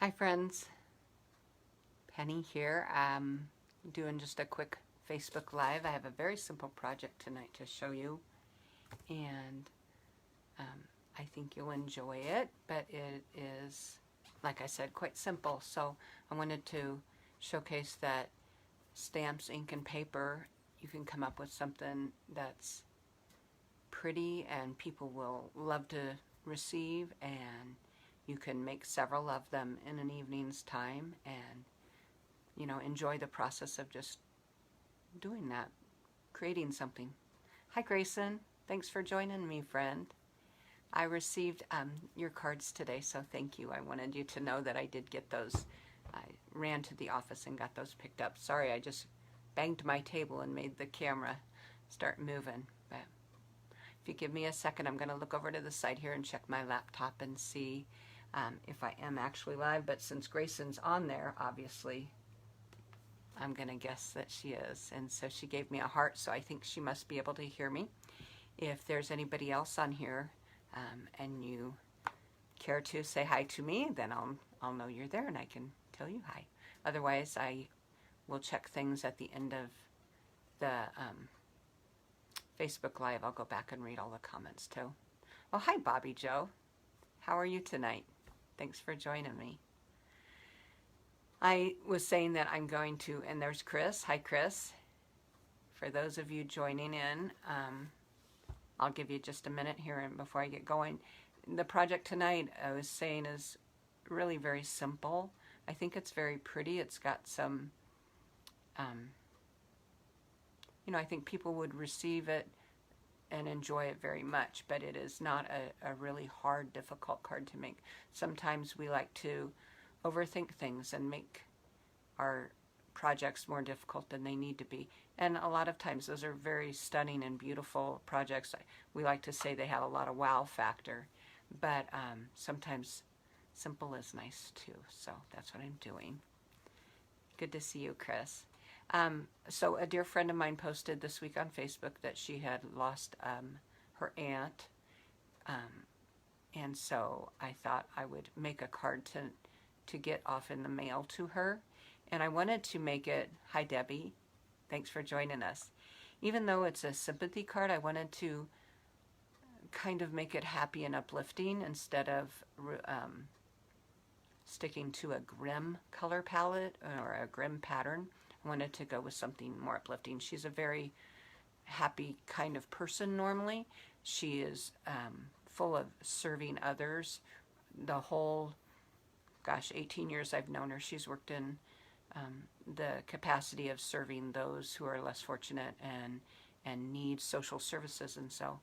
Hi friends, Penny here. Doing just a quick Facebook Live. I have a very simple project tonight to show you, and I think you'll enjoy it, but it is, like I said, quite simple. So I wanted to showcase that stamps, ink, and paper, you can come up with something that's pretty and people will love to receive, and you can make several of them in an evening's time and, you know, enjoy the process of just doing that, creating something. Hi Grayson, thanks for joining me, friend. I received your cards today, so thank you. I wanted you to know that I did get those. I ran to the office and got those picked up. Sorry, I just banged my table and made the camera start moving. But if you give me a second, I'm going to look over to the side here and check my laptop and see if I am actually live. But since Grayson's on there, obviously, I'm going to guess that she is. And so she gave me a heart, so I think she must be able to hear me. If there's anybody else on here and you care to say hi to me, then I'll know you're there and I can tell you hi. Otherwise, I will check things at the end of the Facebook Live. I'll go back and read all the comments too. Well, hi Bobby Joe. How are you tonight? Thanks for joining me. I was saying that I'm going to, and there's Chris. Hi Chris. For those of you joining in, I'll give you just a minute here and before I get going. The project tonight, I was saying, is really very simple. I think it's very pretty. It's got some, you know, I think people would receive it and enjoy it very much, but it is not a really hard, difficult card to make. Sometimes we like to overthink things and make our projects more difficult than they need to be. And a lot of times those are very stunning and beautiful projects. We like to say they have a lot of wow factor, but sometimes simple is nice too. So that's what I'm doing. Good to see you, Chris. So a dear friend of mine posted this week on Facebook that she had lost her aunt. And so I thought I would make a card to get off in the mail to her. And I wanted to make it, hi Debbie, thanks for joining us. Even though it's a sympathy card, I wanted to kind of make it happy and uplifting instead of sticking to a grim color palette or a grim pattern. I wanted to go with something more uplifting. She's a very happy kind of person normally. She is full of serving others. The whole, gosh, 18 years I've known her, she's worked in the capacity of serving those who are less fortunate and need social services. And so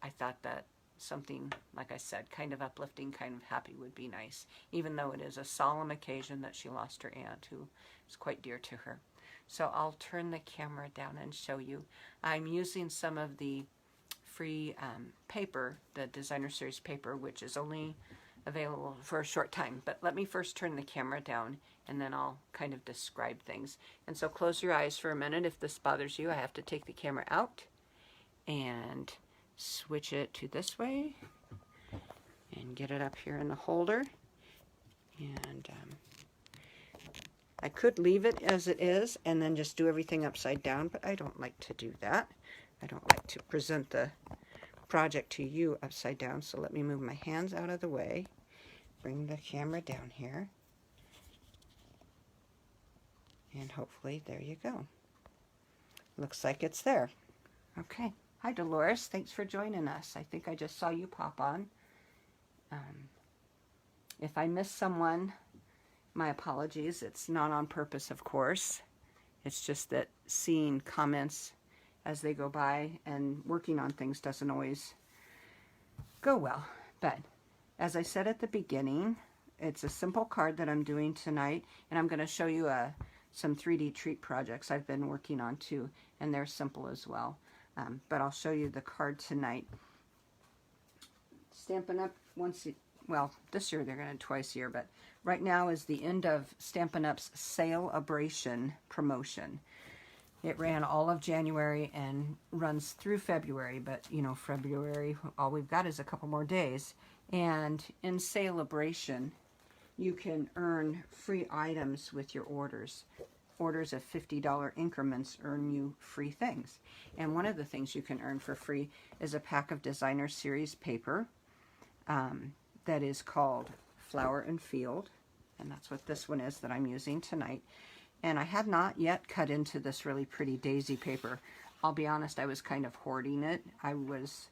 I thought that something, like I said, kind of uplifting, kind of happy would be nice, even though it is a solemn occasion that she lost her aunt, who is quite dear to her. So I'll turn the camera down and show you. I'm using some of the free paper, the Designer Series paper, which is only available for a short time. But let me first turn the camera down and then I'll kind of describe things. And so close your eyes for a minute. If this bothers you, I have to take the camera out and switch it to this way and get it up here in the holder. And I could leave it as it is and then just do everything upside down, but I don't like to do that. I don't like to present the project to you upside down, so let me move my hands out of the way, bring the camera down here, and hopefully there you go. Looks like it's there. Okay. Hi Dolores, thanks for joining us. I think I just saw you pop on. If I miss someone, my apologies. It's not on purpose, of course. It's just that seeing comments as they go by and working on things doesn't always go well. But as I said at the beginning, it's a simple card that I'm doing tonight, and I'm going to show you some 3D treat projects I've been working on too, and they're simple as well. But I'll show you the card tonight. Stampin' Up! Well, this year they're going to twice a year, but right now is the end of Stampin' Up's Sale-abration promotion. It ran all of January and runs through February, but you know, February, all we've got is a couple more days. And in Sale-abration, you can earn free items with your orders. Orders of $50 increments earn you free things. And one of the things you can earn for free is a pack of designer series paper that is called Flower and Field. And that's what this one is that I'm using tonight. And I have not yet cut into this really pretty daisy paper. I'll be honest, I was kind of hoarding it. I was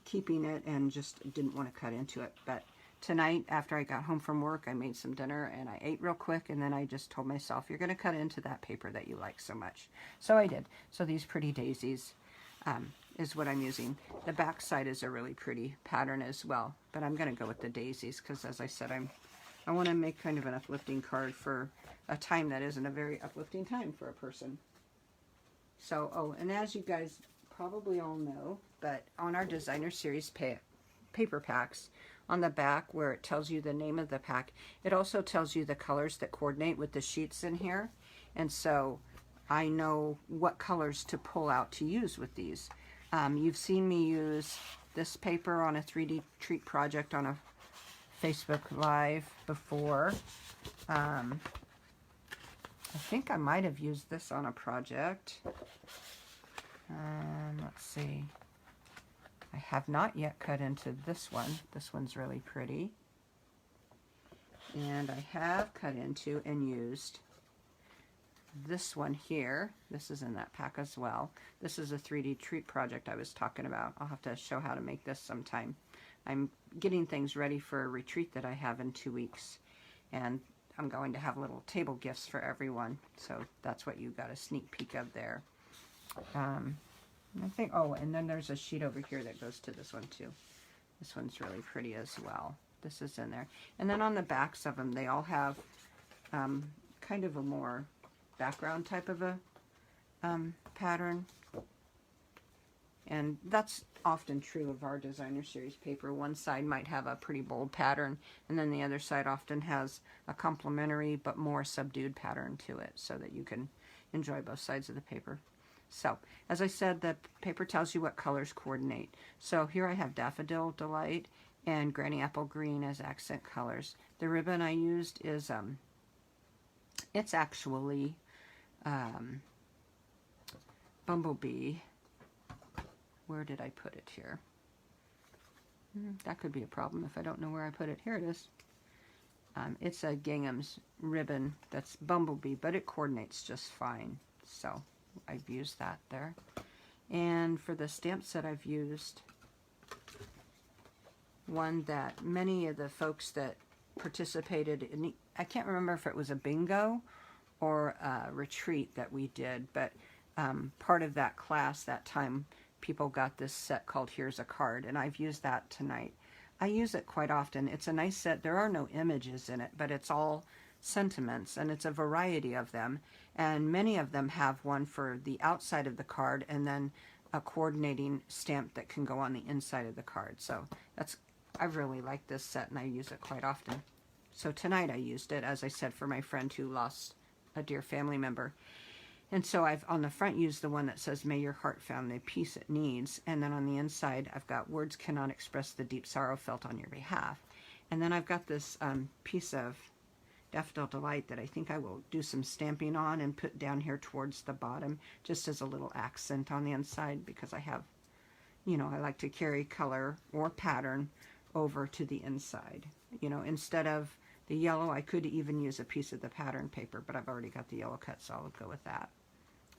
keeping it and just didn't want to cut into it. But tonight, after I got home from work, I made some dinner and I ate real quick, and then I just told myself, you're going to cut into that paper that you like so much. So I did. So these pretty daisies is what I'm using. The back side is a really pretty pattern as well, but I'm going to go with the daisies because, as I said, I want to make kind of an uplifting card for a time that isn't a very uplifting time for a person. So, oh, and as you guys probably all know, but on our designer series paper packs, on the back where it tells you the name of the pack, it also tells you the colors that coordinate with the sheets in here. And so I know what colors to pull out to use with these. You've seen me use this paper on a 3D treat project on a Facebook Live before. I think I might have used this on a project. Let's see. I have not yet cut into this one. This one's really pretty. And I have cut into and used this one here. This is in that pack as well. This is a 3D treat project I was talking about. I'll have to show how to make this sometime. I'm getting things ready for a retreat that I have in 2 weeks. And I'm going to have little table gifts for everyone. So that's what you got a sneak peek of there. I think, oh, and then there's a sheet over here that goes to this one too. This one's really pretty as well. This is in there. And then on the backs of them, they all have kind of a more background type of a pattern. And that's often true of our designer series paper. One side might have a pretty bold pattern, and then the other side often has a complementary but more subdued pattern to it so that you can enjoy both sides of the paper. So, as I said, the paper tells you what colors coordinate. So here I have Daffodil Delight and Granny Apple Green as accent colors. The ribbon I used is, it's actually Bumblebee. Where did I put it here? That could be a problem if I don't know where I put it. Here it is. It's a Gingham's ribbon that's Bumblebee, but it coordinates just fine. So I've used that there. And for the stamp set, I've used one that many of the folks that participated in, I can't remember if it was a bingo or a retreat that we did, but part of that class that time, people got this set called Here's a Card, and I've used that tonight. I use it quite often. It's a nice set. There are no images in it, but it's all sentiments, and it's a variety of them, and many of them have one for the outside of the card and then a coordinating stamp that can go on the inside of the card. So I really like this set, and I use it quite often. So tonight I used it, as I said, for my friend who lost a dear family member. And so I've on the front used the one that says, "May your heart find the peace it needs." And then on the inside, I've got, "Words cannot express the deep sorrow felt on your behalf." And then I've got this piece of Daffodil Delight that I think I will do some stamping on and put down here towards the bottom, just as a little accent on the inside, because I have, you know, I like to carry color or pattern over to the inside. You know, instead of the yellow, I could even use a piece of the pattern paper, but I've already got the yellow cut, so I'll go with that.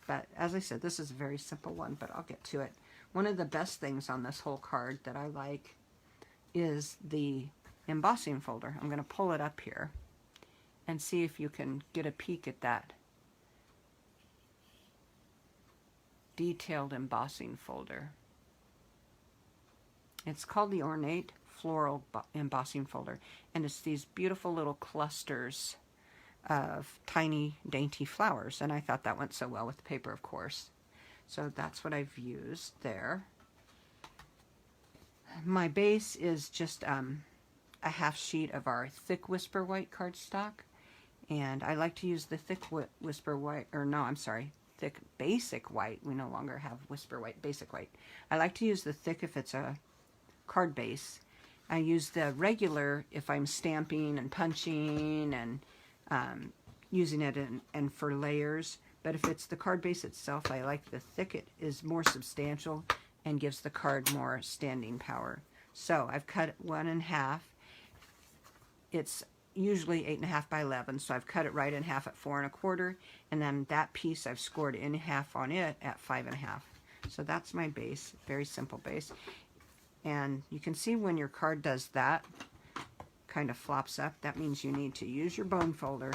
But as I said, this is a very simple one, but I'll get to it. One of the best things on this whole card that I like is the embossing folder. I'm going to pull it up here and see if you can get a peek at that detailed embossing folder. It's called the Ornate Floral Embossing Folder, and it's these beautiful little clusters of tiny dainty flowers, and I thought that went so well with the paper, of course. So that's what I've used there. My base is just a half sheet of our thick Whisper White cardstock, and I like to use the thick Whisper White, or no, I'm sorry, thick Basic White. We no longer have Whisper White, Basic White. I like to use the thick if it's a card base, I use the regular if I'm stamping and punching and using it and for layers. But if it's the card base itself, I like the thick. It is more substantial and gives the card more standing power. So I've cut it 1 1/2. It's usually 8.5 by 11, so I've cut it right in half at 4 1/4, and then that piece I've scored in half on it at 5 1/2. So that's my base, very simple base. And you can see when your card does that, kind of flops up, that means you need to use your bone folder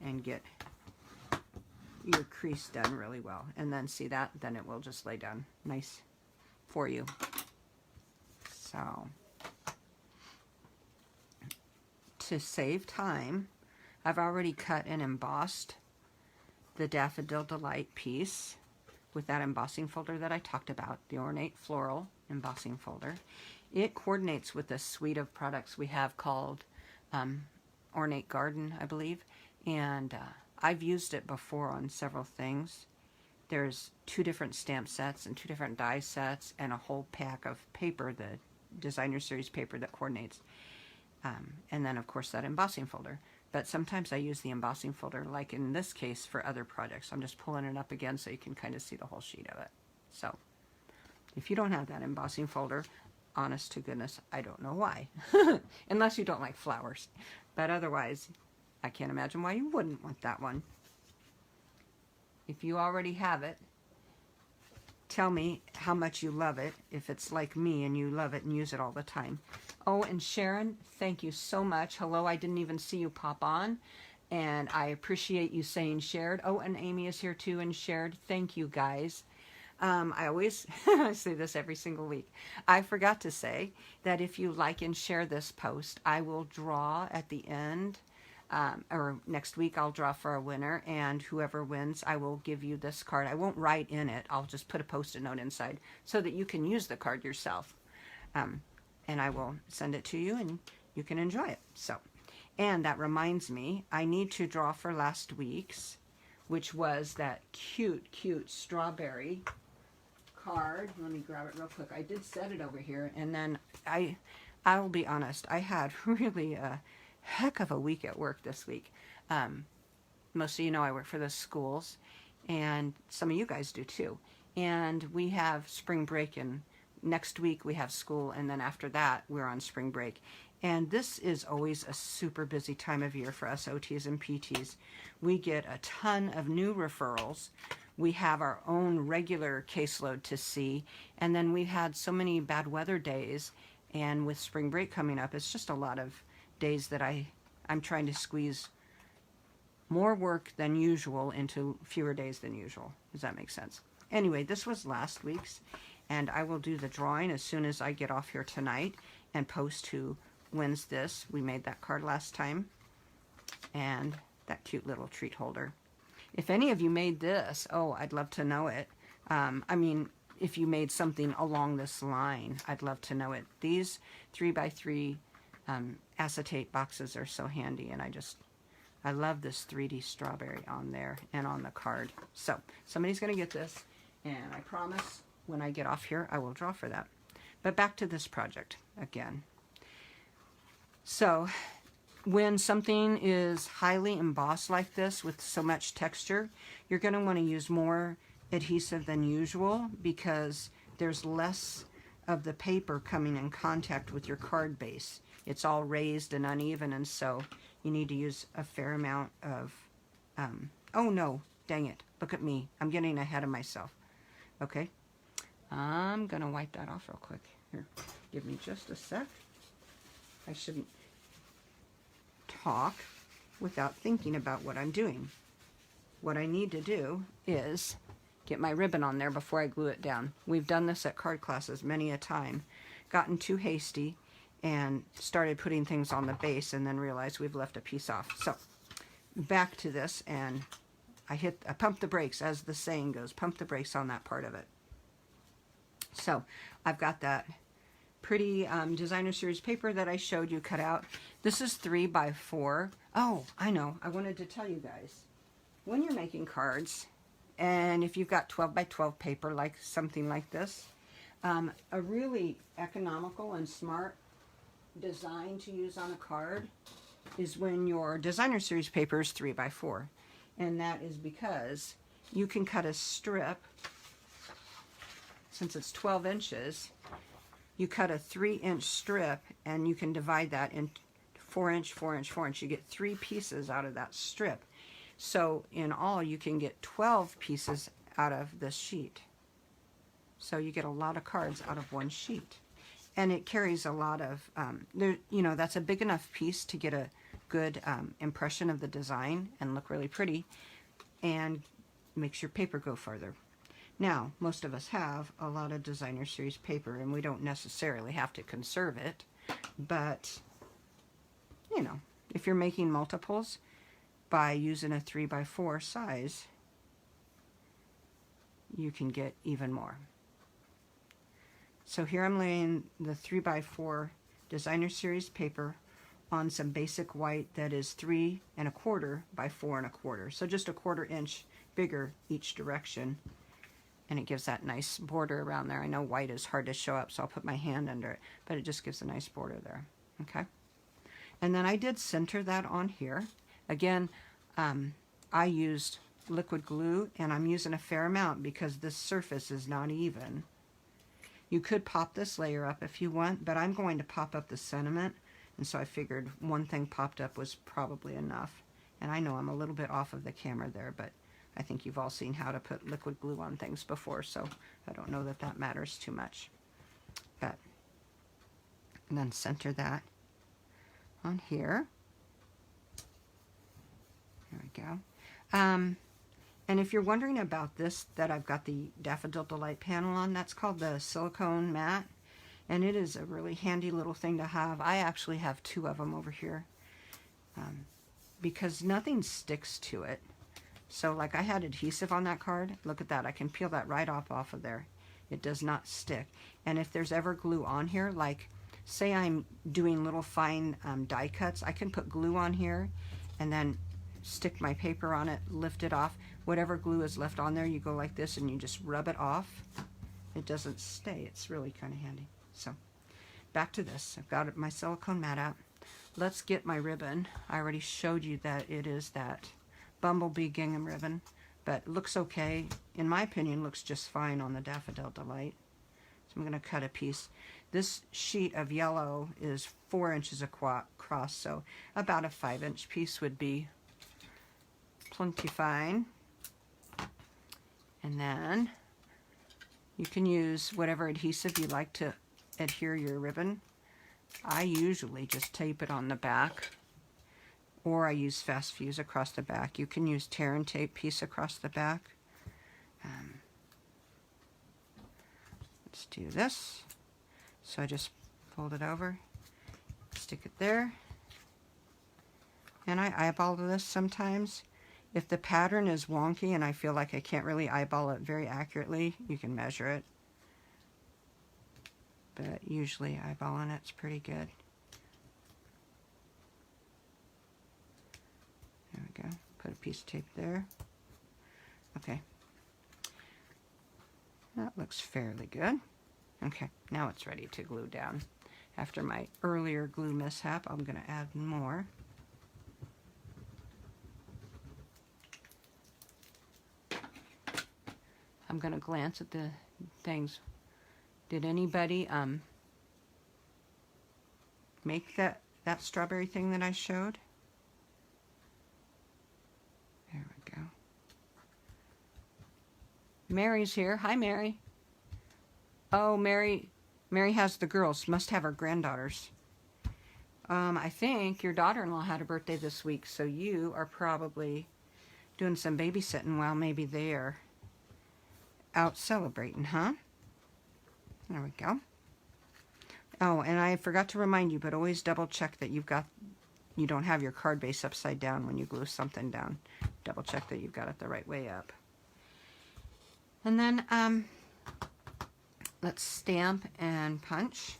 and get your crease done really well. And then see that, then it will just lay down nice for you. So, to save time, I've already cut and embossed the Daffodil Delight piece with that embossing folder that I talked about, the Ornate Floral embossing folder. It coordinates with a suite of products we have called Ornate Garden, I believe, and I've used it before on several things. There's 2 different stamp sets and 2 different die sets and a whole pack of paper, the designer series paper that coordinates. And then of course that embossing folder. But sometimes I use the embossing folder, like in this case, for other projects. I'm just pulling it up again so you can kind of see the whole sheet of it. So if you don't have that embossing folder, honest to goodness, I don't know why. Unless you don't like flowers. But otherwise, I can't imagine why you wouldn't want that one. If you already have it, tell me how much you love it, if it's like me and you love it and use it all the time. Oh, and Sharon, thank you so much. Hello, I didn't even see you pop on, and I appreciate you saying shared. Oh, and Amy is here too and shared. Thank you, guys. I always I say this every single week. I forgot to say that if you like and share this post, I will draw at the end, or next week I'll draw for a winner, and whoever wins, I will give you this card. I won't write in it. I'll just put a Post-it note inside so that you can use the card yourself. And I will send it to you and you can enjoy it. So, and that reminds me, I need to draw for last week's, which was that cute, cute strawberry card. Let me grab it real quick. I did set it over here, and then I'll be honest, I had really a heck of a week at work this week. Most of you know I work for the schools, and some of you guys do too. And we have spring break, and next week we have school, and then after that we're on spring break. And this is always a super busy time of year for us OTs and PTs. We get a ton of new referrals. We have our own regular caseload to see, and then we've had so many bad weather days, and with spring break coming up, it's just a lot of days that I'm trying to squeeze more work than usual into fewer days than usual. Does that make sense? Anyway, this was last week's, and I will do the drawing as soon as I get off here tonight and post who wins this. We made that card last time, and that cute little treat holder. If any of you made this, oh, I'd love to know it. I mean, if you made something along this line, I'd love to know it. These 3x3 acetate boxes are so handy, and I love this 3D strawberry on there and on the card. So somebody's going to get this, and I promise when I get off here I will draw for that. But back to this project again. So when something is highly embossed like this with so much texture, you're going to want to use more adhesive than usual because there's less of the paper coming in contact with your card base. It's all raised and uneven, and so you need to use a fair amount of, oh no, dang it, look at me, I'm getting ahead of myself. Okay, I'm gonna wipe that off real quick. Here, give me just a sec. I shouldn't talk without thinking about what I'm doing. What I need to do is get my ribbon on there before I glue it down. We've done this at card classes many a time, gotten too hasty and started putting things on the base and then realized we've left a piece off. So back to this, and I pumped the brakes, as the saying goes, pump the brakes on that part of it. So I've got that pretty designer series paper that I showed you cut out. This is 3x4. Oh, I know, I wanted to tell you guys, when you're making cards, and if you've got 12x12 paper, like something like this, a really economical and smart design to use on a card is when your designer series paper is 3x4. And that is because you can cut a strip, since it's 12 inches, you cut a 3-inch strip and you can divide that in 4-inch, 4-inch, 4-inch. You get 3 pieces out of that strip. So in all, you can get 12 pieces out of this sheet. So you get a lot of cards out of one sheet. And it carries a lot of, you know, that's a big enough piece to get a good impression of the design and look really pretty, and makes your paper go farther. Now, most of us have a lot of designer series paper, and we don't necessarily have to conserve it, but, you know, if you're making multiples by using a 3x4 size, you can get even more. So here I'm laying the 3x4 designer series paper on some basic white that is 3 1/4 by 4 1/4. So just a 1/4 inch bigger each direction. And it gives that nice border around there. I know white is hard to show up, so I'll put my hand under it, but it just gives a nice border there. Okay. And then I did center that on here. Again, I used liquid glue, and I'm using a fair amount because this surface is not even. You could pop this layer up if you want, but I'm going to pop up the sentiment, and so I figured one thing popped up was probably enough. And I know I'm a little bit off of the camera there, but I think you've all seen how to put liquid glue on things before, so I don't know that that matters too much. But, and then center that on here. There we go. And if you're wondering about this, that I've got the Daffodil Delight panel on, that's called the silicone mat. And it is a really handy little thing to have. I actually have 2 of them over here because nothing sticks to it. So like I had adhesive on that card. Look at that. I can peel that right off of there. It does not stick. And if there's ever glue on here, like say I'm doing little fine die cuts, I can put glue on here and then stick my paper on it, lift it off. Whatever glue is left on there, you go like this and you just rub it off. It doesn't stay. It's really kind of handy. So back to this. I've got my silicone mat out. Let's get my ribbon. I already showed you that it is that Bumblebee Gingham Ribbon, but it looks okay. In my opinion, looks just fine on the Daffodil Delight. So I'm going to cut a piece. This sheet of yellow is 4 inches across, so about a 5-inch piece would be plenty fine. And then you can use whatever adhesive you like to adhere your ribbon. I usually just tape it on the back, or I use fast fuse across the back. You can use tear and tape piece across the back. Let's do this. So I just fold it over, stick it there, and I eyeball this sometimes. If the pattern is wonky and I feel like I can't really eyeball it very accurately, you can measure it. But usually eyeballing it's pretty good. There we go. Put a piece of tape there. Okay. That looks fairly good. Okay, now it's ready to glue down. After my earlier glue mishap, I'm going to add more. I'm going to glance at the things. Did anybody make that strawberry thing that I showed? There we go. Mary's here. Hi, Mary. Oh, Mary has the girls. Must have her granddaughters. I think your daughter-in-law had a birthday this week, so you are probably doing some babysitting while maybe they are out celebrating, huh? There we go. Oh, and I forgot to remind you, but always double check that you don't have your card base upside down when you glue something down. Double check that you've got it the right way up. And then let's stamp and punch.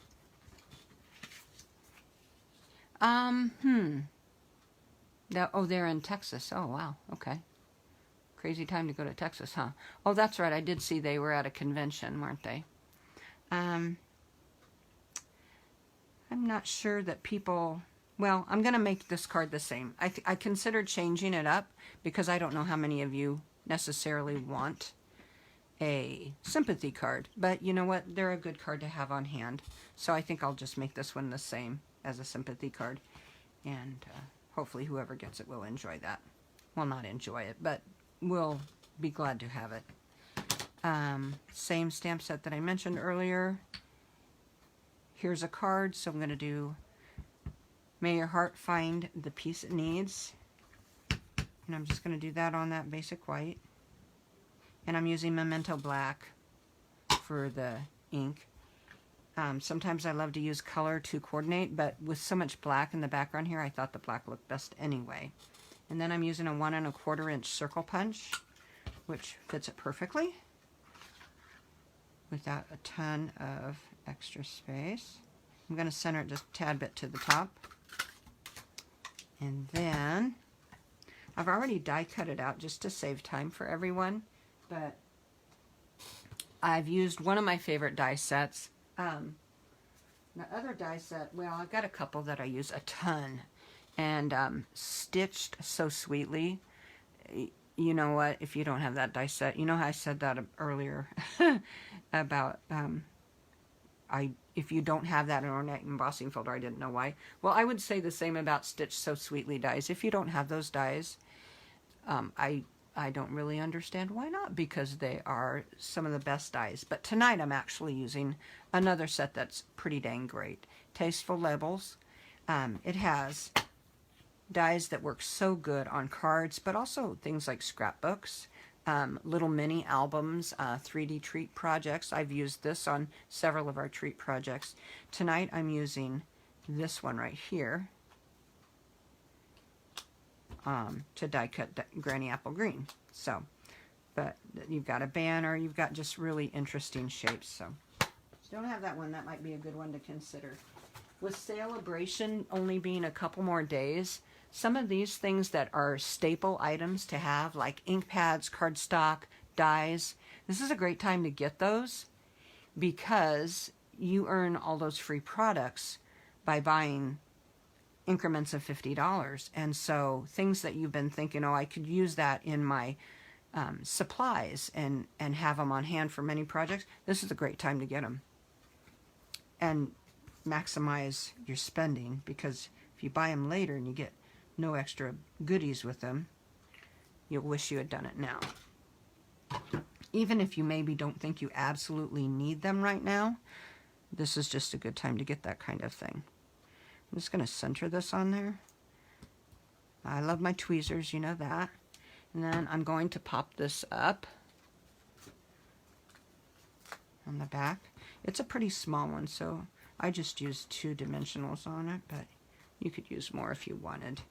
They're in Texas. Oh, wow. Okay. Crazy time to go to Texas, huh? Oh, that's right. I did see they were at a convention, weren't they? I'm not sure that people, well, I'm going to make this card the same. I considered changing it up because I don't know how many of you necessarily want a sympathy card, but you know what? They're a good card to have on hand. So I think I'll just make this one the same as a sympathy card, and hopefully whoever gets it will enjoy that. Well, not enjoy it, but will be glad to have it. Same stamp set that I mentioned earlier. Here's a card, so I'm going to do May Your Heart Find the Peace It Needs. And I'm just going to do that on that basic white. And I'm using Memento Black for the ink. Sometimes I love to use color to coordinate, but with so much black in the background here, I thought the black looked best anyway. And then I'm using a 1 1/4 inch circle punch, which fits it perfectly without a ton of extra space. I'm going to center it just a tad bit to the top. And then I've already die cut it out just to save time for everyone, but I've used one of my favorite die sets. The other die set, well, I've got a couple that I use a ton, and Stitched So Sweetly. You know what, if you don't have that die set, you know how I said that earlier about if you don't have that in ornate embossing folder, I didn't know why. Well, I would say the same about Stitched So Sweetly dies. If you don't have those dies, I don't really understand why not, because they are some of the best dies. But tonight I'm actually using another set that's pretty dang great. Tasteful Labels. It has dies that work so good on cards, but also things like scrapbooks, little mini albums, 3D treat projects. I've used this on several of our treat projects. Tonight I'm using this one right here to die cut Granny Apple Green. So, but you've got a banner, you've got just really interesting shapes. So, if you don't have that one, that might be a good one to consider. With Celebration only being a couple more days, some of these things that are staple items to have, like ink pads, cardstock, dies, this is a great time to get those because you earn all those free products by buying increments of $50. And so things that you've been thinking, oh, I could use that in my supplies and have them on hand for many projects, this is a great time to get them. And maximize your spending, because if you buy them later and you get no extra goodies with them, you'll wish you had done it now. Even if you maybe don't think you absolutely need them right now, this is just a good time to get that kind of thing. I'm just going to center this on there. I love my tweezers, you know that. And then I'm going to pop this up on the back. It's a pretty small one, so I just used 2 dimensionals on it, but you could use more if you wanted.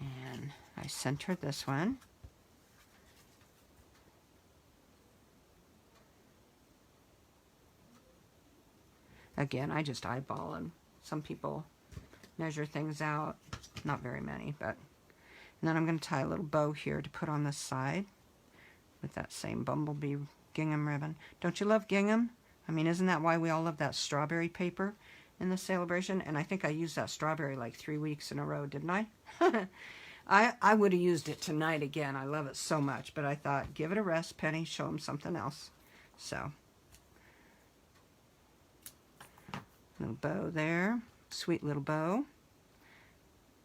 And I centered this one. Again, I just eyeball them. Some people measure things out, not very many, but. And then I'm going to tie a little bow here to put on the side with that same Bumblebee Gingham Ribbon. Don't you love gingham? I mean, isn't that why we all love that strawberry paper in the Celebration? And I think I used that strawberry like 3 weeks in a row, didn't I? I would have used it tonight again. I love it so much, but I thought, give it a rest, Penny, show them something else. So, little bow there, sweet little bow.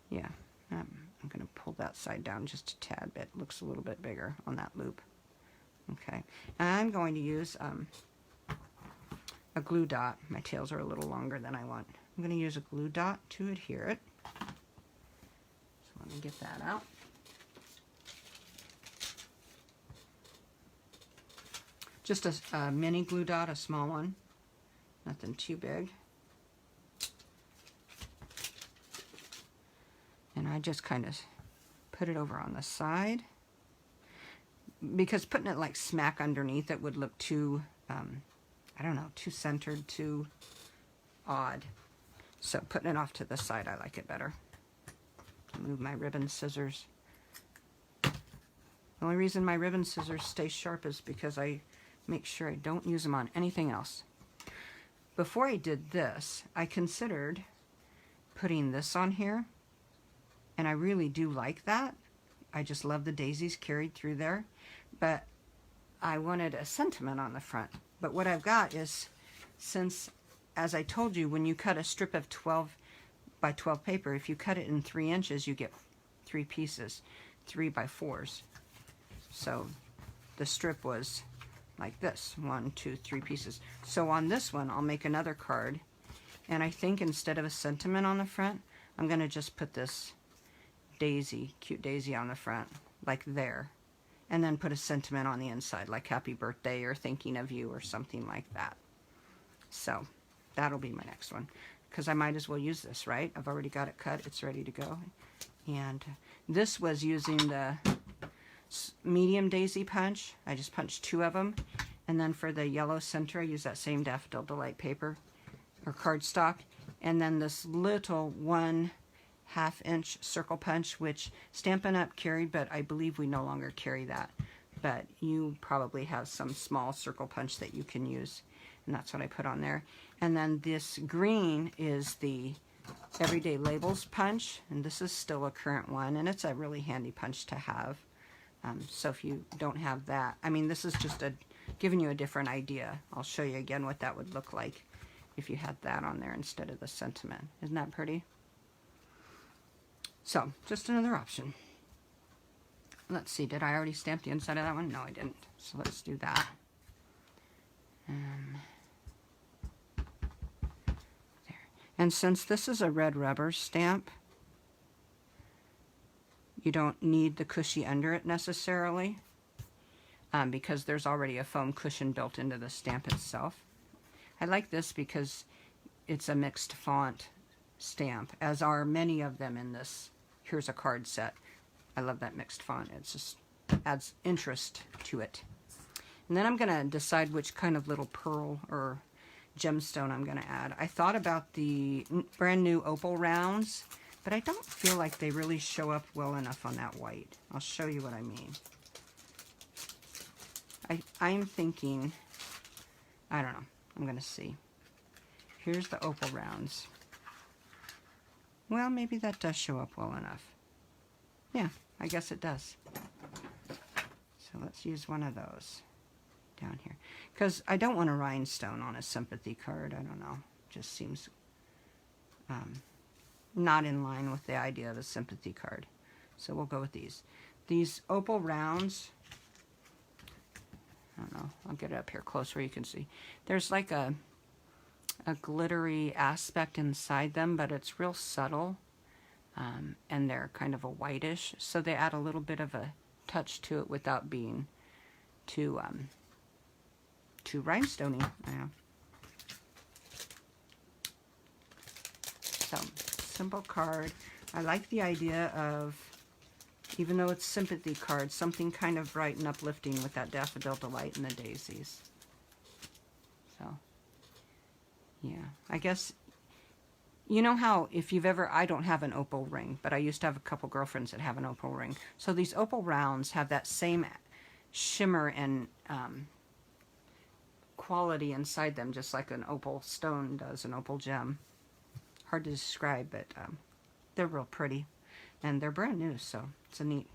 Yeah, I'm going to pull that side down just a tad bit. Looks a little bit bigger on that loop. Okay, and I'm going to use a glue dot. My tails are a little longer than I want. I'm going to use a glue dot to adhere it. So let me get that out. Just a mini glue dot, a small one. Nothing too big. And I just kind of put it over on the side, because putting it like smack underneath it would look too, I don't know, too centered, too odd. So putting it off to the side, I like it better. Move my ribbon scissors. The only reason my ribbon scissors stay sharp is because I make sure I don't use them on anything else. Before I did this, I considered putting this on here, and I really do like that. I just love the daisies carried through there, but I wanted a sentiment on the front. But what I've got is, since, as I told you, when you cut a strip of 12 by 12 paper, if you cut it in 3 inches, you get 3 pieces, 3 by 4s. So the strip was like this, 1, 2, 3 pieces. So on this one, I'll make another card, and I think instead of a sentiment on the front, I'm going to just put this daisy, cute daisy on the front, like there, and then put a sentiment on the inside, like happy birthday or thinking of you or something like that. So that'll be my next one, because I might as well use this, right? I've already got it cut, it's ready to go. And this was using the medium daisy punch. I just punched 2 of them, and then for the yellow center I use that same Daffodil Delight paper or cardstock, and then this little 1/2 inch circle punch, which Stampin' Up carried, but I believe we no longer carry that. But you probably have some small circle punch that you can use, and that's what I put on there. And then this green is the Everyday Labels punch, and this is still a current one, and it's a really handy punch to have. So if you don't have that, I mean, this is just giving you a different idea. I'll show you again what that would look like if you had that on there instead of the sentiment. Isn't that pretty? So, just another option. Let's see, did I already stamp the inside of that one? No, I didn't. So let's do that. There. And since this is a red rubber stamp, you don't need the cushy under it necessarily, because there's already a foam cushion built into the stamp itself. I like this because it's a mixed font stamp, as are many of them in this Here's a Card set. I love that mixed font. It just adds interest to it. And then I'm going to decide which kind of little pearl or gemstone I'm going to add. I thought about the brand new opal rounds, but I don't feel like they really show up well enough on that white. I'll show you what I mean. I'm thinking, I don't know, I'm going to see. Here's the opal rounds. Well, maybe that does show up well enough. Yeah, I guess it does. So let's use one of those down here. Because I don't want a rhinestone on a sympathy card. I don't know. Just seems not in line with the idea of a sympathy card. So we'll go with these. These opal rounds, I don't know, I'll get it up here close where you can see. There's like a glittery aspect inside them, but it's real subtle, and they're kind of a whitish, so they add a little bit of a touch to it without being too rhinestoney. Yeah. So, simple card. I like the idea of, even though it's sympathy card, something kind of bright and uplifting with that Daffodil Delight and the daisies. So, yeah, I guess, you know how if you've ever, I don't have an opal ring, but I used to have a couple girlfriends that have an opal ring. So these opal rounds have that same shimmer and quality inside them, just like an opal stone does, an opal gem. Hard to describe, but they're real pretty. And they're brand new, so it's a neat,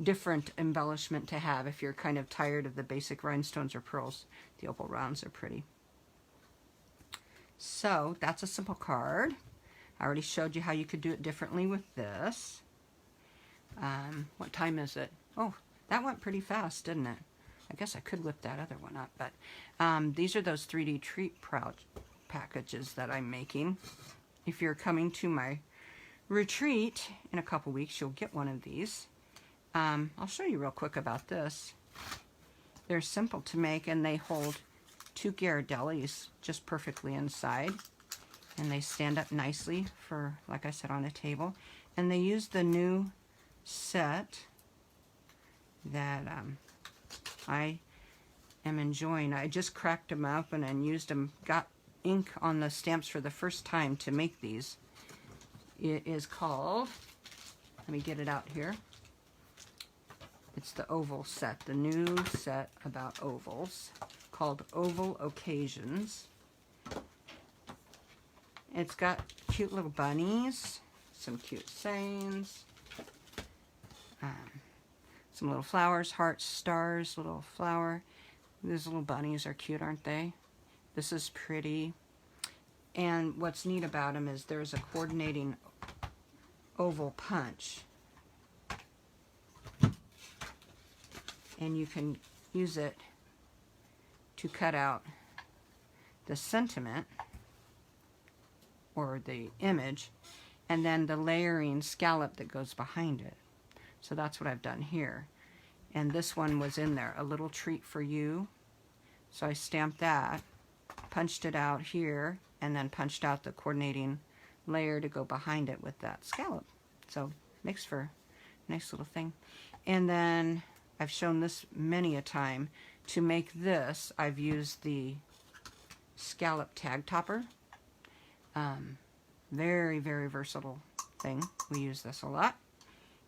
different embellishment to have if you're kind of tired of the basic rhinestones or pearls. The opal rounds are pretty. So that's a simple card. I already showed you how you could do it differently with this. What time is it? Oh, that went pretty fast, didn't it? I guess I could whip that other one up, but these are those 3D treat packages that I'm making. If you're coming to my retreat in a couple weeks, you'll get one of these. I'll show you real quick about this. They're simple to make, and they hold 2 Ghirardellis just perfectly inside, and they stand up nicely for, like I said, on a table. And they use the new set that I am enjoying. I just cracked them open and used them, got ink on the stamps for the first time to make these. It is called, let me get it out here. It's the oval set, the new set about ovals called Oval Occasions. It's got cute little bunnies, some cute sayings, some little flowers, hearts, stars, little flower. These little bunnies are cute, aren't they? This is pretty. And what's neat about them is there's a coordinating oval punch. And you can use it to cut out the sentiment or the image, and then the layering scallop that goes behind it. So that's what I've done here. And this one was in there, a little treat for you. So I stamped that, punched it out here, and then punched out the coordinating layer to go behind it with that scallop. So makes for a nice little thing. And then I've shown this many a time. To make this, I've used the scallop tag topper. Very, very versatile thing. We use this a lot.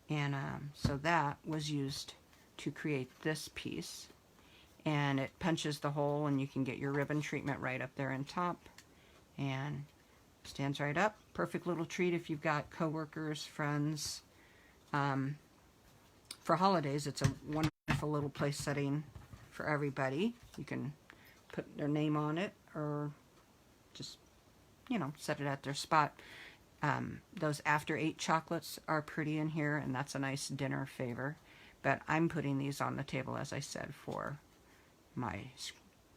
And so that was used to create this piece. And it punches the hole, and you can get your ribbon treatment right up there on top. And stands right up. Perfect little treat if you've got coworkers, friends. For holidays, it's a wonderful little place setting for everybody. You can put their name on it, or just, you know, set it at their spot. Those after 8 chocolates are pretty in here, and that's a nice dinner favor. But I'm putting these on the table, as I said, for my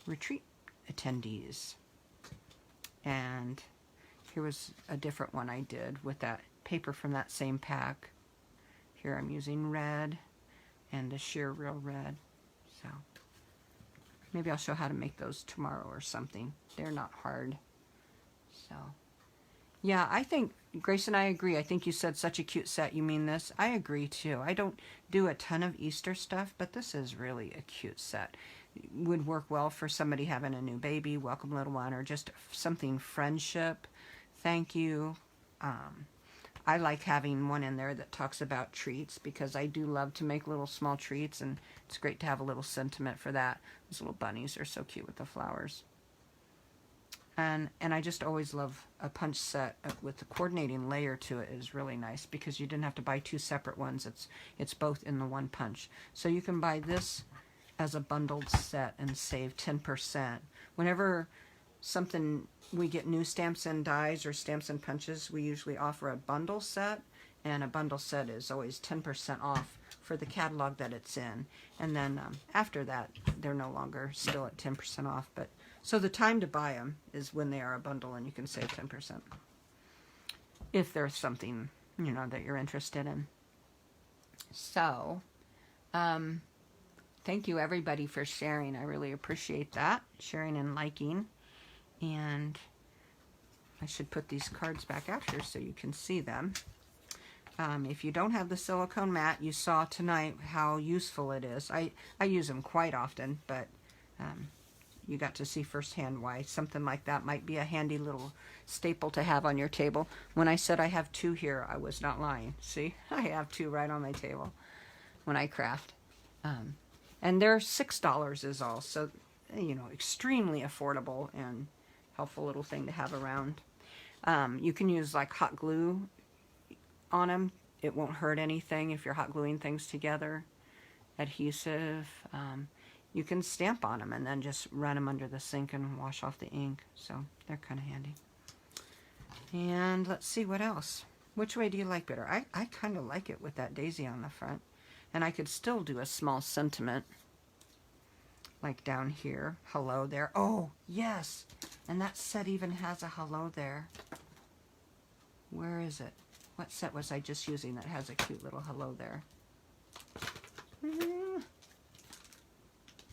retreat attendees. And here was a different one I did with that paper from that same pack. Here I'm using red and the sheer real red. So maybe I'll show how to make those tomorrow or something. They're not hard. So yeah, I think Grace and I agree. I think you said such a cute set. You mean this? I agree too. I don't do a ton of Easter stuff, but this is really a cute set. It would work well for somebody having a new baby, welcome little one, or just something friendship. Thank you. I like having one in there that talks about treats, because I do love to make little small treats, and it's great to have a little sentiment for that. Those little bunnies are so cute with the flowers. And I just always love a punch set with the coordinating layer to it is really nice, because you didn't have to buy 2 separate ones. It's both in the one punch. So you can buy this as a bundled set and save 10%. Whenever we get new stamps and dies or stamps and punches, we usually offer a bundle set, and a bundle set is always 10% off for the catalog that it's in. And then after that, they're no longer still at 10% off. But so the time to buy them is when they are a bundle, and you can save 10% if there's something, you know, that you're interested in. So thank you everybody for sharing. I really appreciate that, sharing and liking. And I should put these cards back after so you can see them. If you don't have the silicone mat, you saw tonight how useful it is. I use them quite often, but you got to see firsthand why something like that might be a handy little staple to have on your table. When I said I have 2 here, I was not lying. See, I have 2 right on my table when I craft. And they're $6 is all, so, you know, extremely affordable and helpful little thing to have around. You can use like hot glue on them. It won't hurt anything if you're hot gluing things together. Adhesive. You can stamp on them and then just run them under the sink and wash off the ink. So they're kind of handy. And let's see what else. Which way do you like better? I kind of like it with that daisy on the front. And I could still do a small sentiment. Like down here. Hello there. Oh, yes. And that set even has a hello there. Where is it? What set was I just using that has a cute little hello there?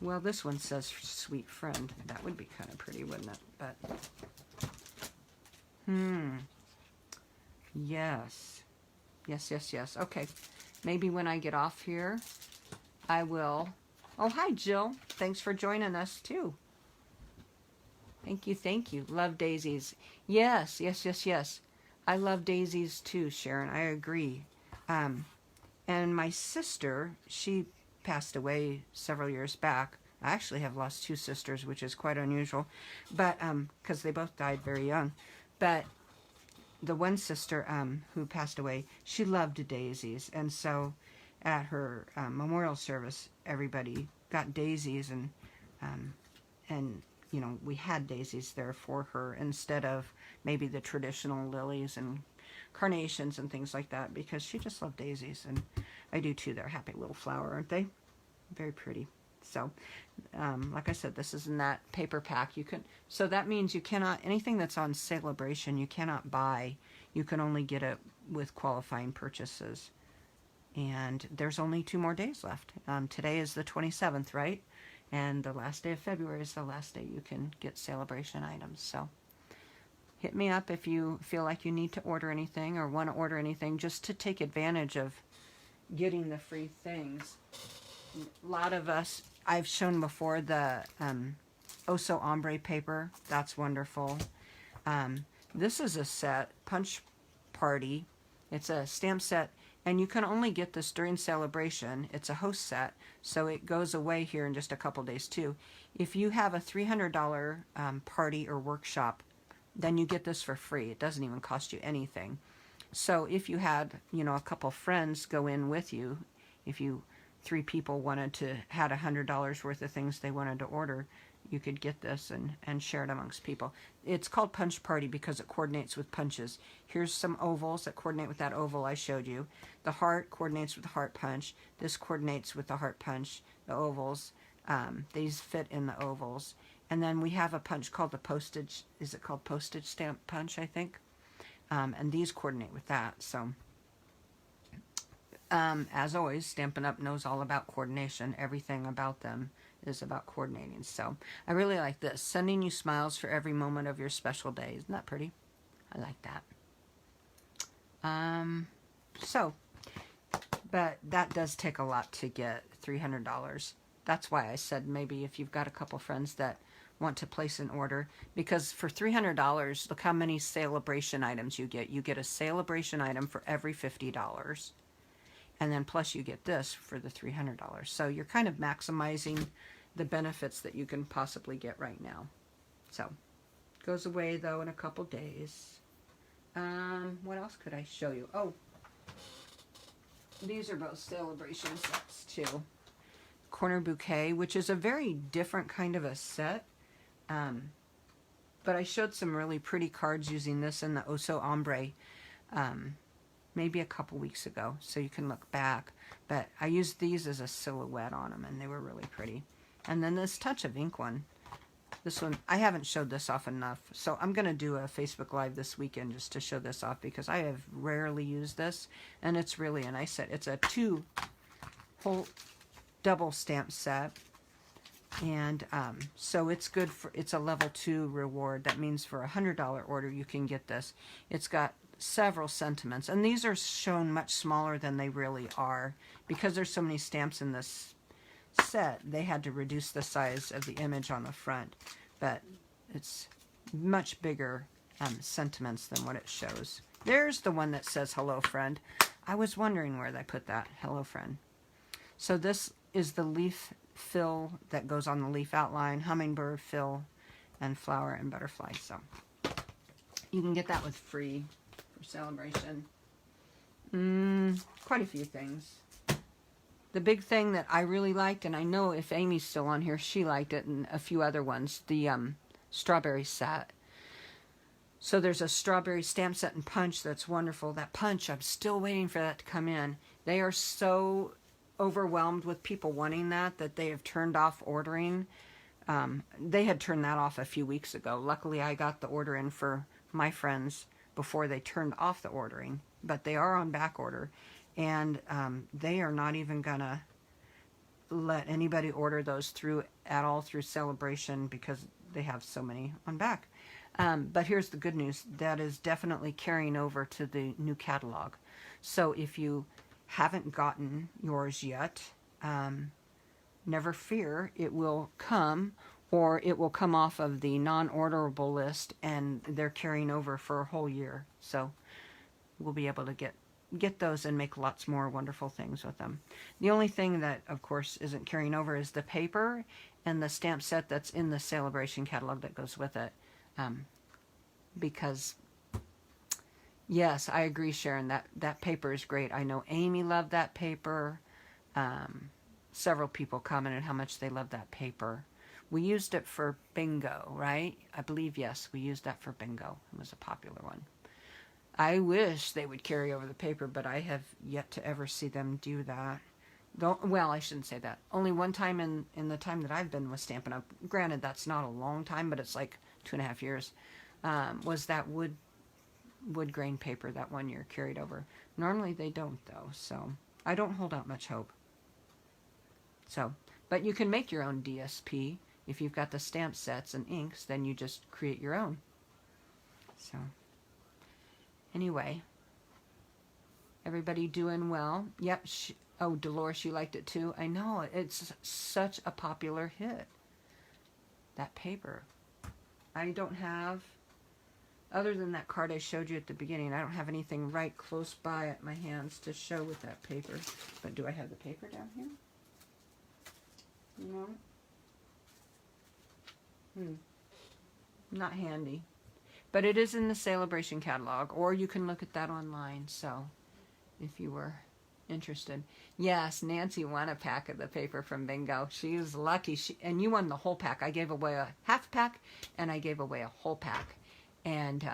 Well, this one says sweet friend. That would be kind of pretty, wouldn't it? But, yes. Yes. Okay. Maybe when I get off here, I will. Oh, hi, Jill. Thanks for joining us, too. Thank you. Love daisies. Yes. I love daisies, too, Sharon. I agree. And my sister, she passed away several years back. I actually have lost 2 sisters, which is quite unusual, but because they both died very young. But the one sister who passed away, she loved daisies, and so at her memorial service, everybody got daisies, and you know, we had daisies there for her instead of maybe the traditional lilies and carnations and things like that, because she just loved daisies, and I do too. They're a happy little flower, aren't they? Very pretty. So, like I said, this is in that paper pack. So that means you cannot, anything that's on Celebration, you cannot buy. You can only get it with qualifying purchases. And there's only 2 more days left. Today is the 27th, right? And the last day of February is the last day you can get Celebration items. So hit me up if you feel like you need to order anything or want to order anything, just to take advantage of getting the free things. A lot of us, I've shown before the Oso Ombre paper. That's wonderful. This is a set, Punch Party. It's a stamp set, and you can only get this during Celebration. It's a host set, so it goes away here in just a couple days too. If you have a $300 party or workshop, then you get this for free. It doesn't even cost you anything. So if you had, you know, a couple friends go in with you, if you 3 people had $100 worth of things they wanted to order, you could get this and share it amongst people. It's called Punch Party because it coordinates with punches. Here's some ovals that coordinate with that oval I showed you. The heart coordinates with the heart punch. This coordinates with the heart punch. The ovals, these fit in the ovals. And then we have a punch called the postage, is it called postage stamp punch, I think? And these coordinate with that. So, as always, Stampin' Up! Knows all about coordination. Everything about them is about coordinating. So, I really like this. Sending you smiles for every moment of your special day. Isn't that pretty? I like that. But that does take a lot to get $300. That's why I said maybe if you've got a couple friends that want to place an order, because for $300, look how many Celebration items you get. You get a Celebration item for every $50. And then plus you get this for the $300. So you're kind of maximizing the benefits that you can possibly get right now. So, goes away though in a couple days. What else could I show you? Oh, these are both Celebration sets too. Corner Bouquet, which is a very different kind of a set. But I showed some really pretty cards using this in the Oso Ombre maybe a couple weeks ago, so you can look back. But I used these as a silhouette on them, and they were really pretty. And then this Touch of Ink one. This one, I haven't showed this off enough, so I'm going to do a Facebook Live this weekend just to show this off, because I have rarely used this, and it's really a nice set. It's a 2 whole double stamp set, and so it's good for, it's a level 2 reward. That means for a $100 order you can get this. It's got several sentiments, and these are shown much smaller than they really are because there's so many stamps in this set. They had to reduce the size of the image on the front, but it's much bigger sentiments than what it shows. There's the one that says hello friend. I was wondering where they put that, hello friend. So this is the leaf fill that goes on the leaf outline, hummingbird fill, and flower and butterfly. So you can get that with free for Celebration. Quite a few things. The big thing that I really liked, and I know if Amy's still on here, she liked it, and a few other ones, the strawberry set. So there's a strawberry stamp set and punch that's wonderful. That punch, I'm still waiting for that to come in. They are so overwhelmed with people wanting that they have turned off ordering. They had turned that off a few weeks ago. Luckily, I got the order in for my friends before they turned off the ordering, but they are on back order, and they are not even gonna let anybody order those through at all through Celebration because they have so many on back. But here's the good news. That is definitely carrying over to the new catalog. So if you haven't gotten yours yet, never fear. It will come, or it will come off of the non-orderable list, and they're carrying over for a whole year. So we'll be able to get get those and make lots more wonderful things with them. The only thing that, of course, isn't carrying over is the paper and the stamp set that's in the Celebration catalog that goes with it. Because, yes, I agree, Sharon, that paper is great. I know Amy loved that paper. Several people commented how much they loved that paper. We used it for bingo, right? I believe, yes, we used that for bingo. It was a popular one. I wish they would carry over the paper, but I have yet to ever see them do that. Well, I shouldn't say that. Only one time in the time that I've been with Stampin' Up, granted that's not a long time, but it's like 2.5 years, was that wood grain paper that one year carried over. Normally they don't, though, so I don't hold out much hope. So, but you can make your own DSP. If you've got the stamp sets and inks, then you just create your own. So, anyway, everybody doing well? Yep. Oh, Dolores, she liked it too. I know, it's such a popular hit, that paper. I don't have, other than that card I showed you at the beginning, I don't have anything right close by at my hands to show with that paper. But do I have the paper down here? No. Not handy. But it is in the Celebration catalog, or you can look at that online, so if you were interested. Yes, Nancy won a pack of the paper from Bingo. She's lucky. And you won the whole pack. I gave away a half pack, and I gave away a whole pack. And,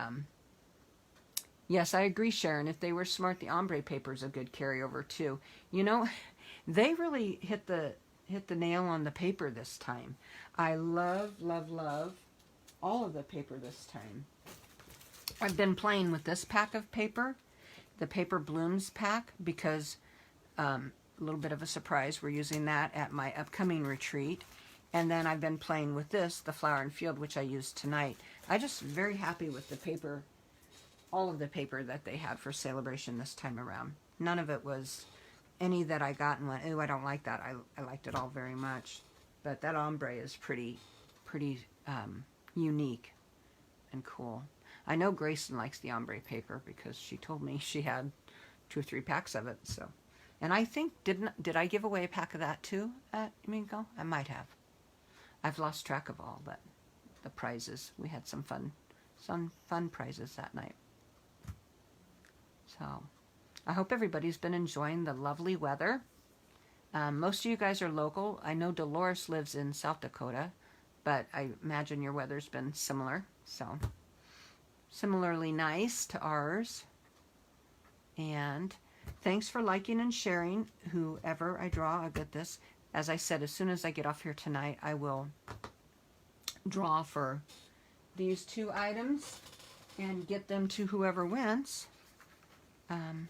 yes, I agree, Sharon. If they were smart, the ombre paper is a good carryover, too. You know, they really hit the nail on the paper this time. I love, love, love all of the paper this time. I've been playing with this pack of paper, the Paper Blooms pack, because a little bit of a surprise, we're using that at my upcoming retreat. And then I've been playing with this, the Flower and Field, which I used tonight. I'm just very happy with the paper, all of the paper that they had for Celebration this time around. None of it was any that I got and went, ooh, I don't like that. I liked it all very much. But that ombre is pretty unique and cool. I know Grayson likes the ombre paper because she told me she had 2 or 3 packs of it. So, and I think, did I give away a pack of that too at Mingo? I might have. I've lost track of all the prizes. We had some fun prizes that night. So, I hope everybody's been enjoying the lovely weather. Most of you guys are local. I know Dolores lives in South Dakota, but I imagine your weather's been similar. So, similarly nice to ours. And thanks for liking and sharing. Whoever I draw, I'll get this. As I said, as soon as I get off here tonight, I will draw for these 2 items and get them to whoever wins. And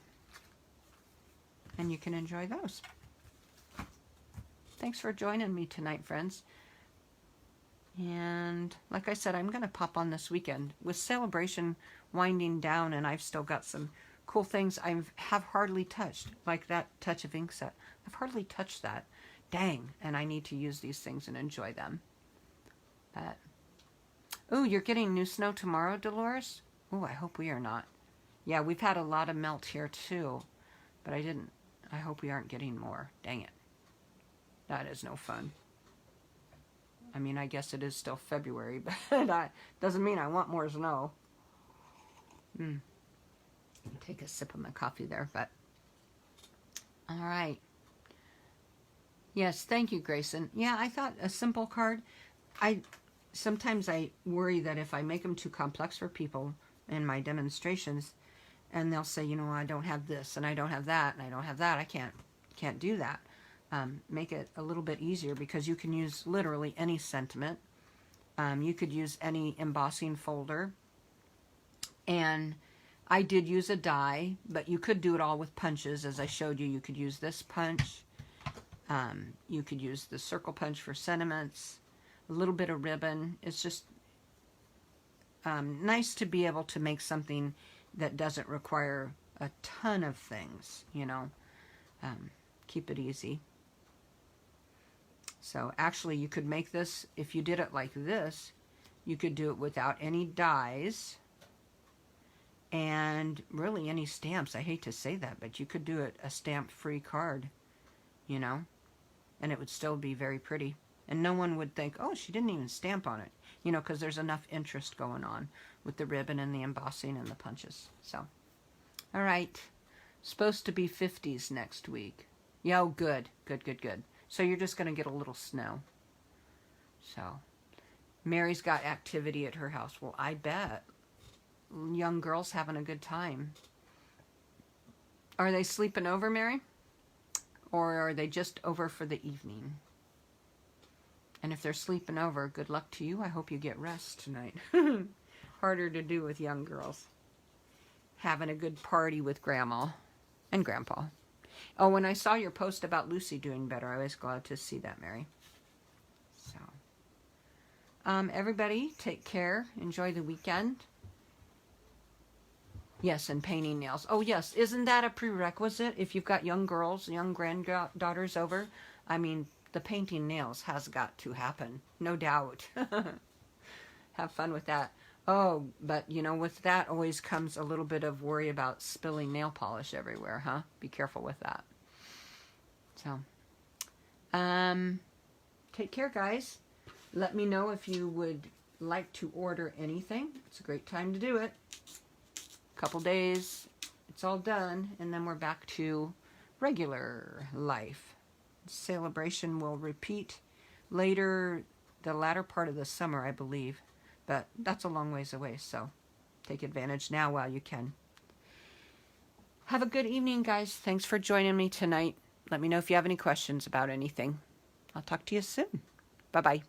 you can enjoy those. Thanks for joining me tonight, friends. And like I said, I'm going to pop on this weekend. With Celebration winding down, and I've still got some cool things I have hardly touched, like that Touch of Ink set. I've hardly touched that. Dang, and I need to use these things and enjoy them. But, ooh, you're getting new snow tomorrow, Dolores? Ooh, I hope we are not. Yeah, we've had a lot of melt here too, but I hope we aren't getting more. Dang it. That is no fun. I mean, I guess it is still February, but that doesn't mean I want more snow. Take a sip of my coffee there, but all right. Yes, thank you, Grayson. Yeah, I thought a simple card. Sometimes I worry that if I make them too complex for people in my demonstrations, and they'll say, you know, I don't have this, and I don't have that, and I don't have that, I can't do that. Make it a little bit easier, because you can use literally any sentiment. You could use any embossing folder. And I did use a die, but you could do it all with punches. As I showed you, you could use this punch. You could use the circle punch for sentiments. A little bit of ribbon. It's just nice to be able to make something that doesn't require a ton of things, you know. Keep it easy. So actually you could make this, if you did it like this, you could do it without any dies. and really any stamps. I hate to say that, but you could do it a stamp-free card, you know, and it would still be very pretty. And no one would think, oh, she didn't even stamp on it, you know, because there's enough interest going on with the ribbon and the embossing and the punches. So, all right. Supposed to be 50s next week. Yeah, oh, good. Good, good, good. So you're just going to get a little snow. So, Mary's got activity at her house. Well, I bet. Young girls having a good time. Are they sleeping over, Mary? Or are they just over for the evening? And if they're sleeping over, good luck to you. I hope you get rest tonight. Harder to do with young girls. Having a good party with Grandma and Grandpa. Oh, when I saw your post about Lucy doing better, I was glad to see that, Mary. So, everybody, take care. Enjoy the weekend. Yes, and painting nails. Oh, yes. Isn't that a prerequisite? If you've got young girls, young granddaughters over, I mean, the painting nails has got to happen. No doubt. Have fun with that. Oh, but, you know, with that always comes a little bit of worry about spilling nail polish everywhere, huh? Be careful with that. So, take care, guys. Let me know if you would like to order anything. It's a great time to do it. Couple days, it's all done, and then we're back to regular life. Celebration will repeat later, the latter part of the summer, I believe, but that's a long ways away, so take advantage now while you can. Have a good evening, guys. Thanks for joining me tonight. Let me know if you have any questions about anything. I'll talk to you soon. Bye-bye.